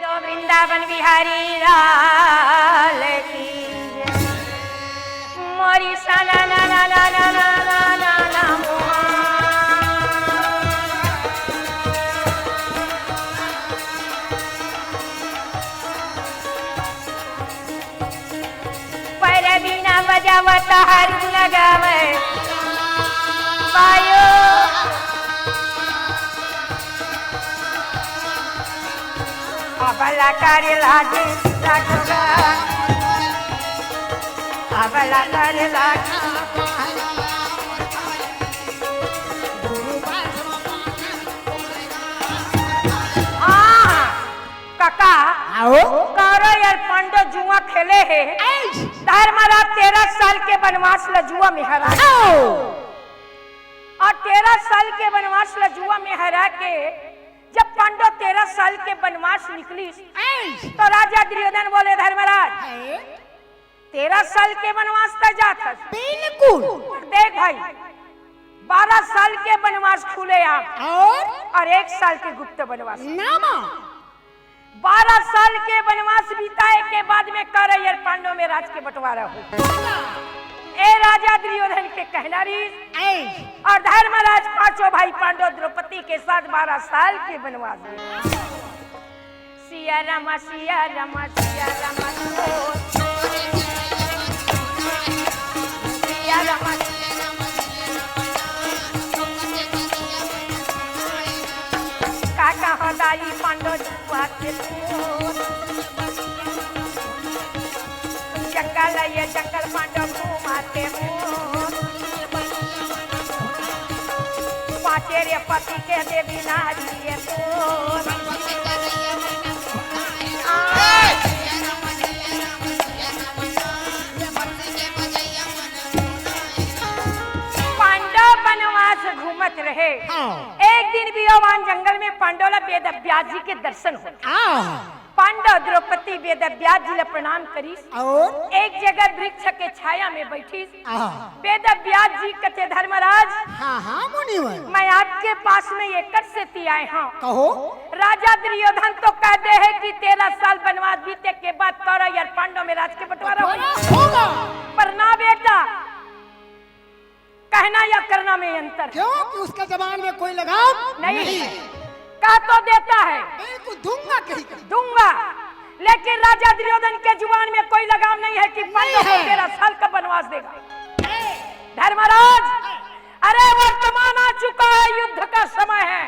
दो वृंदावन बिहारी लाल की मोरी सना ना ना ना ना ना ना ना ना पैर बिना बजावता हर लगावे पायो अबला करे लागे लागोगा अबला करे लागे काका आओ करो यार पांडव जुआ खेले है धर्मराज 13 साल के वनवास ला जुआ में हरा और 13 साल के वनवास ला जुआ में हरा के जब पांडव 13 साल के वनवास निकली तो राजा दुर्योधन बोले धर्मराज 13 साल के वनवास तक जाता बिल्कुल देख भाई 12 साल के वनवास खुले आप और 1 साल के गुप्त वनवास नामा 12 साल के वनवास बिताए के बाद में करैयर पांडव में राज के बंटवारा हो ए राजा दुर्योधन के कहना रही और धर्मराज पांचों भाई पांडव द्रौपदी के साथ 12 साल के वनवास में सिया रामा सिया रामा सिया रामा सिया रामा काका हदाई पांडव जुआ के जंगल ये जंगल पांडव घुमाते पाचे रे पति के देवी नारी ये पांडव वनवास घूमत रहे एक दिन वियोवान जंगल में पांडव वेद व्यास जी के दर्शन हो पांडव द्रौपदी वेद व्यास जी ने प्रणाम करी और एक जगह वृक्ष के छाया में बैठी वेद व्यास जी कहते धर्मराज हाँ हाँ मुनिवर मैं आपके पास में ये कर से आए हाँ कहो राजा दुर्योधन तो कहते हैं कि 13 साल वनवास बीते के बाद करैयर पांडव में राज के बंटवारा होगा पर ना बेटा कहना या करना में अंतर क्यों कि उसका जबान में कोई लगाम नहीं कह तो देता है बिल्कुल दूंगा कहीं का दूंगा लेकिन राजा दुर्योधन के जुबान में कोई लगाम नहीं है कि पांडव को 13 साल का वनवास देगा धर्मराज अरे वर्तमान आ चुका है युद्ध का समय है